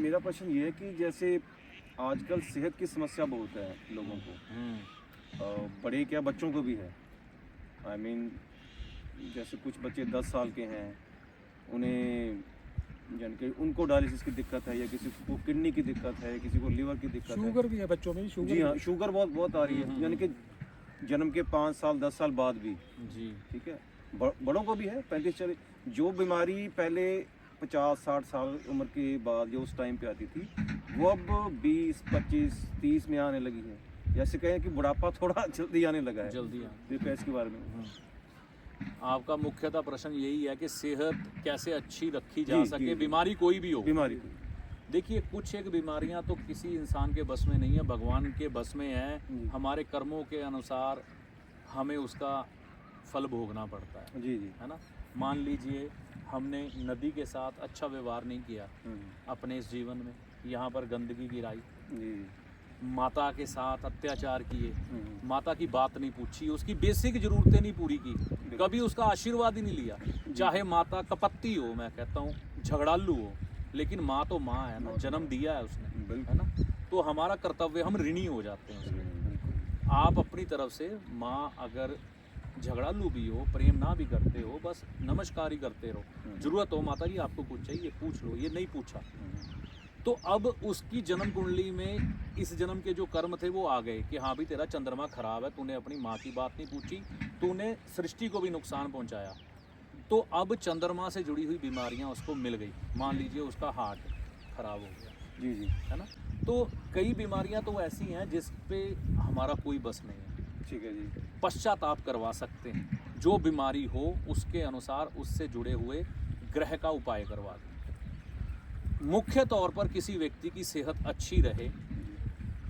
मेरा प्रश्न ये है कि जैसे आजकल सेहत की समस्या बहुत है लोगों को, बड़े क्या बच्चों को भी है। आई मीन जैसे कुछ बच्चे 10 साल के हैं, उन्हें यानी कि उनको डायलिसिस की दिक्कत है, या किसी को किडनी की दिक्कत है, किसी को लीवर की दिक्कत है। शुगर भी है बच्चों में, शुगर जी हाँ, शुगर बहुत बहुत आ रही है, यानी कि जन्म के 5 साल 10 साल बाद भी। जी। ठीक है, बड़ों को भी है 35-40। जो बीमारी पहले 50-60 साल उम्र के बाद जो उस टाइम पे आती थी, वो अब 20-25-30 में आने लगी है। जैसे कहें कि बुढ़ापा थोड़ा जल्दी आने लगा है। जल्दी देखो इसके बारे में। आपका मुख्यतः प्रश्न यही है कि सेहत कैसे अच्छी रखी जा जी, सके, जी। बीमारी कोई भी हो। बीमारी देखिए, कुछ एक बीमारियां तो किसी इंसान के बस में नहीं है, भगवान के बस में है। हमारे कर्मों के अनुसार हमें उसका फल भोगना पड़ता है। जी जी, है ना। मान लीजिए हमने नदी के साथ अच्छा व्यवहार नहीं किया अपने इस जीवन में, यहाँ पर गंदगी गिराई, जी माता के साथ अत्याचार किए, माता की बात नहीं पूछी, उसकी बेसिक जरूरतें नहीं पूरी की, कभी उसका आशीर्वाद ही नहीं लिया। चाहे माता कपत्ती हो, मैं कहता हूँ झगड़ालू हो, लेकिन माँ तो माँ है ना, जन्म दिया है उसने, है ना। तो हमारा कर्तव्य, हम ऋणी हो जाते हैं उसके। आप अपनी तरफ से माँ अगर झगड़ालू भी हो, प्रेम ना भी करते हो, बस नमस्कार ही करते रहो। जरूरत हो माता जी आपको कुछ चाहिए पूछ लो, ये नहीं पूछा तो अब उसकी जन्म कुंडली में इस जन्म के जो कर्म थे वो आ गए कि हाँ भी तेरा चंद्रमा खराब है, तूने अपनी माँ की बात नहीं पूछी, तूने सृष्टि को भी नुकसान पहुंचाया। तो अब चंद्रमा से जुड़ी हुई बीमारियां उसको मिल गई। मान लीजिए उसका हार्ट खराब हो गया, जी जी, है ना। तो कई बीमारियां तो ऐसी हैं जिस पे हमारा कोई बस नहीं है। ठीक है जी। पश्चाताप करवा सकते हैं, जो बीमारी हो उसके अनुसार उससे जुड़े हुए ग्रह का उपाय करवा दें। मुख्य तौर पर किसी व्यक्ति की सेहत अच्छी रहे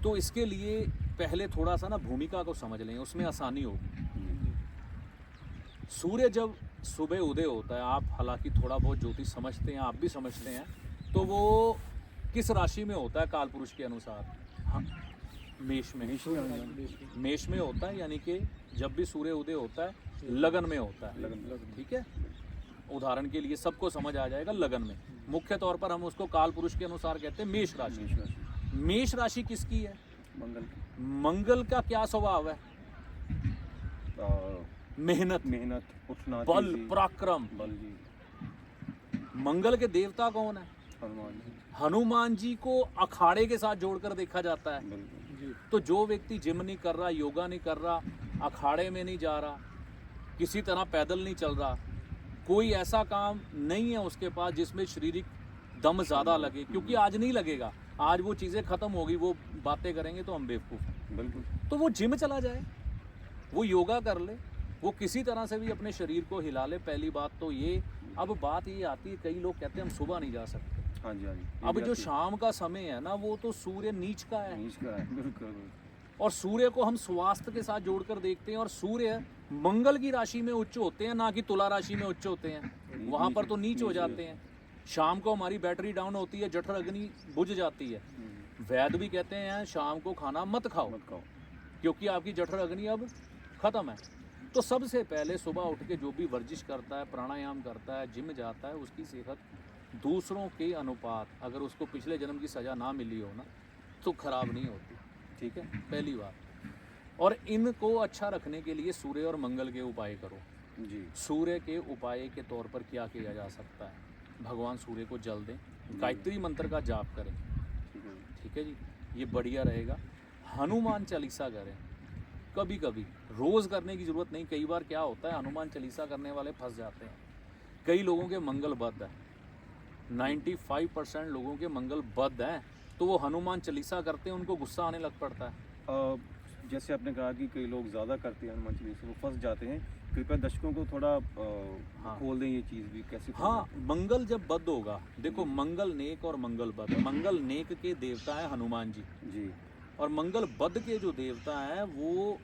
तो इसके लिए पहले थोड़ा सा ना भूमिका को समझ लें, उसमें आसानी होगी। सूर्य जब सुबह उदय होता है, आप हालांकि थोड़ा बहुत ज्योतिष समझते हैं, आप भी समझते हैं, तो वो किस राशि में होता है काल पुरुष के अनुसार? हाँ, मेष में। मेष में होता है, यानी कि जब भी सूर्य उदय होता है लगन में होता है। लगन, ठीक है। उदाहरण के लिए सबको समझ आ जाएगा, लगन में। मुख्य तौर पर हम उसको काल पुरुष के अनुसार कहते हैं मेष राशि। मेष राशि किसकी है? मंगल की। मंगल का क्या स्वभाव है? मेहनत, उठना, बल, पराक्रम। बल जी। मंगल के देवता कौन है? हनुमान जी। हनुमान जी को अखाड़े के साथ जोड़कर देखा जाता है। तो जो व्यक्ति जिम नहीं कर रहा, योगा नहीं कर रहा, अखाड़े में नहीं जा रहा, किसी तरह पैदल नहीं चल रहा, कोई ऐसा काम नहीं है उसके पास जिसमें शारीरिक दम ज़्यादा लगे, क्योंकि आज नहीं लगेगा, आज वो चीज़ें ख़त्म होगी, वो बातें करेंगे तो हम बेवकूफ़ हैं। बिल्कुल। तो वो जिम चला जाए, वो योगा कर ले, वो किसी तरह से भी अपने शरीर को हिला ले। पहली बात तो ये। अब बात ये आती है, कई लोग कहते हैं हम सुबह नहीं जा सकते। हाँ जी, हाँ जी। अब जो शाम का समय है ना, वो तो सूर्य नीच का है। नीच का है, बिल्कुल। और सूर्य को हम स्वास्थ्य के साथ जोड़कर देखते हैं, और सूर्य मंगल की राशि में उच्च होते हैं, ना कि तुला राशि में उच्च होते हैं। वहाँ पर तो नीच हो जाते हैं। शाम को हमारी बैटरी डाउन होती है, जठर अग्नि बुझ जाती है। वैद्य भी कहते हैं शाम को खाना मत खाओ, क्योंकि आपकी जठर अग्नि अब खत्म है। तो सबसे पहले सुबह उठ के जो भी वर्जिश करता है, प्राणायाम करता है, जिम जाता है, उसकी सेहत दूसरों के अनुपात, अगर उसको पिछले जन्म की सज़ा ना मिली हो ना, तो खराब नहीं होती। ठीक है, पहली बात। और इनको अच्छा रखने के लिए सूर्य और मंगल के उपाय करो जी। सूर्य के उपाय के तौर पर क्या किया जा सकता है? भगवान सूर्य को जल दें, गायत्री मंत्र का जाप करें। ठीक है जी, ये बढ़िया रहेगा। हनुमान चालीसा करें, कभी कभी, रोज़ करने की ज़रूरत नहीं। कई बार क्या होता है, हनुमान चालीसा करने वाले फंस जाते हैं। कई लोगों के मंगल बद्ध है, 95% लोगों के मंगल बद्ध हैं, तो वो हनुमान चालीसा करते हैं, उनको गुस्सा आने लग पड़ता है। जैसे आपने कहा कि कई लोग ज़्यादा करते हैं हनुमान चालीसा, वो फंस जाते हैं। कृपया दर्शकों को थोड़ा खोल दें ये चीज़ भी कैसे। हाँ, मंगल जब बद्ध होगा, देखो मंगल नेक और मंगल बद्ध। मंगल नेक के देवता है हनुमान जी जी, और मंगल बद्ध के जो देवता हैं वो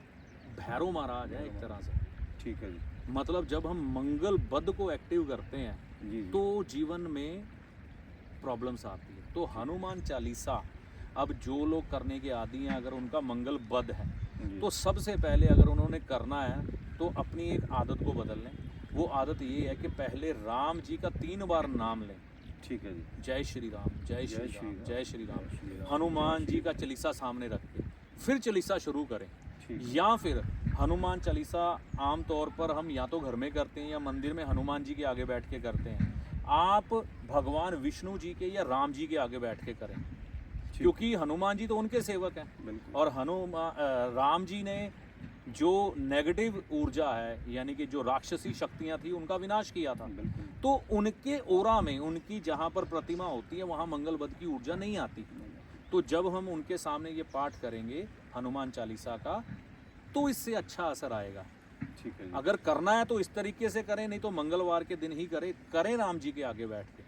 भैरव महाराज है एक तरह से। ठीक है जी। मतलब जब हम मंगल बद्ध को एक्टिव करते हैं जी, तो जीवन में प्रॉब्लम्स आती है। तो हनुमान चालीसा अब जो लोग करने के आदी हैं, अगर उनका मंगल बद्ध है तो सबसे पहले अगर उन्होंने करना है तो अपनी एक आदत को बदल लें। वो आदत ये है कि पहले राम जी का 3 बार नाम लें। ठीक है जी। जय श्री राम, जय श्री राम, जय श्री राम, जय श्री राम। हनुमान जी का चालीसा सामने रख के फिर चालीसा शुरू करें। ठीक है। या फिर हनुमान चालीसा आमतौर पर हम या तो घर में करते हैं या मंदिर में हनुमान जी के आगे बैठ के करते हैं। आप भगवान विष्णु जी के या राम जी के आगे बैठ के करें, क्योंकि हनुमान जी तो उनके सेवक हैं बिल्कुल। और राम जी ने जो नेगेटिव ऊर्जा है, यानी कि जो राक्षसी शक्तियां थी, उनका विनाश किया था। बिल्कुल। तो उनके ओरा में, उनकी जहाँ पर प्रतिमा होती है वहाँ मंगल वध की ऊर्जा नहीं आती। तो जब हम उनके सामने ये पाठ करेंगे हनुमान चालीसा का, तो इससे अच्छा असर आएगा। ठीक है जी। अगर करना है तो इस तरीके से करें, नहीं तो मंगलवार के दिन ही करें राम जी के आगे बैठ के।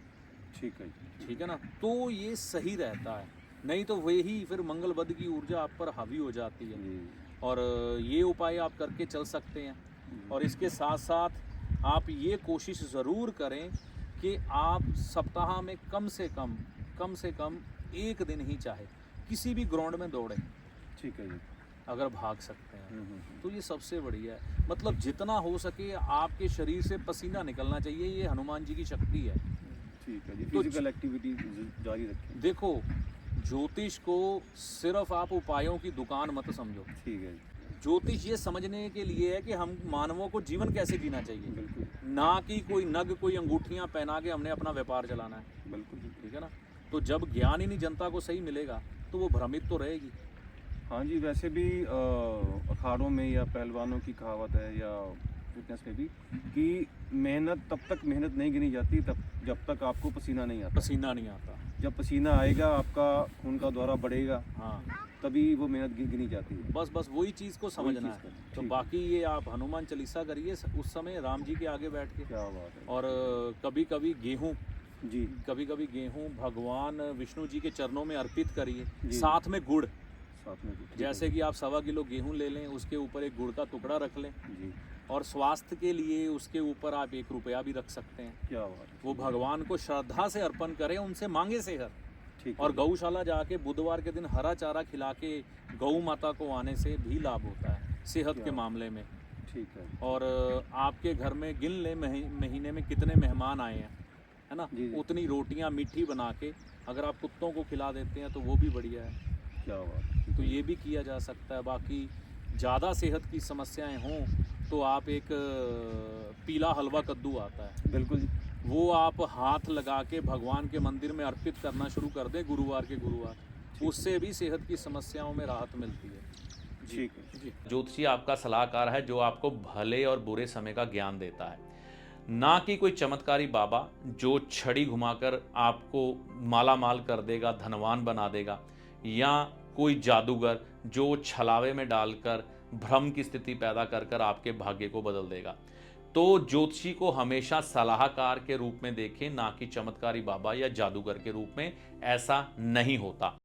ठीक है जी। ठीक है ना, तो ये सही रहता है। नहीं तो वही फिर मंगल वध की ऊर्जा आप पर हावी हो जाती है। जी। और ये उपाय आप करके चल सकते हैं। और इसके साथ साथ आप ये कोशिश ज़रूर करें कि आप सप्ताह में कम से कम एक दिन ही चाहे किसी भी ग्राउंड में दौड़ें, ठीक है जी। अगर भाग सकते हैं तो ये सबसे बढ़िया है। मतलब जितना हो सके आपके शरीर से पसीना निकलना चाहिए, ये हनुमान जी की शक्ति है। ठीक है जी। तो फिजिकल एक्टिविटी जारी रखें। देखो, ज्योतिष को सिर्फ आप उपायों की दुकान मत समझो। ठीक है जी। ज्योतिष ये समझने के लिए है कि हम मानवों को जीवन कैसे जीना चाहिए, बिल्कुल। ना कि कोई नग, कोई अंगूठियां पहना के हमने अपना व्यापार चलाना है। बिल्कुल जी। ठीक है ना, तो जब ज्ञान ही नहीं जनता को सही मिलेगा तो वो भ्रमित तो रहेगी। हाँ जी, वैसे भी अखाड़ों में या पहलवानों की कहावत है या फिटनेस में भी कि मेहनत तब तक मेहनत नहीं गिनी जाती तब जब तक आपको पसीना नहीं आता। पसीना नहीं आता। जब पसीना आएगा, आपका खून का दौरा बढ़ेगा, हाँ, तभी वो मेहनत गिनी जाती है। बस वही चीज़ को समझना है। चीज़ का, तो ठीक। बाकी ये आप हनुमान चालीसा करिए उस समय राम जी के आगे बैठ के। क्या बात है। और कभी कभी गेहूँ जी। भगवान विष्णु जी के चरणों में अर्पित करिए, जी। साथ में गुड़। साथ में भी, ठीक है। जैसे कि आप 1.25 किलो गेहूं ले लें, उसके ऊपर एक गुड़ का टुकड़ा रख लें, जी। और स्वास्थ्य के लिए उसके ऊपर आप 1 रुपया भी रख सकते हैं। क्या बात है। वो भगवान को श्रद्धा से अर्पण करें, उनसे मांगे सेहत। ठीक है। और गौशाला जाके बुधवार के दिन हरा चारा खिला के गौ माता को आने से भी लाभ होता है सेहत के क्या? मामले में। ठीक है। और आपके घर में गिन लें महीने में कितने मेहमान आए हैं, है ना, जी, जी। उतनी रोटियां मीठी बना के अगर आप कुत्तों को खिला देते हैं तो वो भी बढ़िया है। क्या बात है। तो ये भी किया जा सकता है। बाकी ज़्यादा सेहत की समस्याएं हों तो आप एक पीला हलवा कद्दू आता है, बिल्कुल जी। वो आप हाथ लगा के भगवान के मंदिर में अर्पित करना शुरू कर दें गुरुवार के गुरुवार, उससे भी सेहत की समस्याओं में राहत मिलती है। ठीक है। जी। ज्योतिषी आपका सलाहकार है जो आपको भले और बुरे समय का ज्ञान देता है, ना कि कोई चमत्कारी बाबा जो छड़ी घुमाकर आपको माला माल कर देगा, धनवान बना देगा, या कोई जादूगर जो छलावे में डालकर भ्रम की स्थिति पैदा कर कर आपके भाग्य को बदल देगा। तो ज्योतिषी को हमेशा सलाहकार के रूप में देखें, ना कि चमत्कारी बाबा या जादूगर के रूप में। ऐसा नहीं होता।